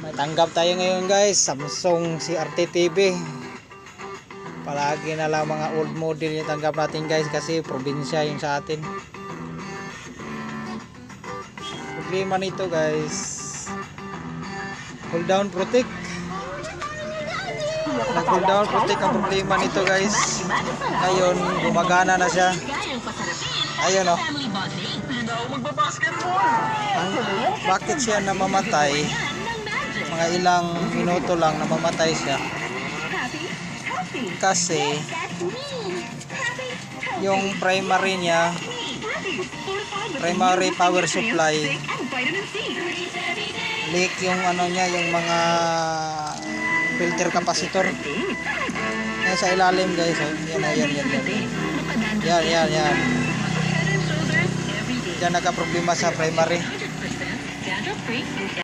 May tanggap tayo ngayon guys, Samsung CRT TV. Palagi na lang mga old model yung tanggap natin guys, kasi probinsya yung sa atin. Problema nito guys, hold down protect. Nag hold down protect ang problema nito guys. Ngayon gumagana na siya. Ayun o. Bakit siya namamatay? Mga ilang minuto lang namamatay siya. Kasi yung primary niya, primary power supply, leak yung ano niya, yung mga filter capacitor. Yan sa ilalim guys. Yan. Diyan nagka-problema sa primary.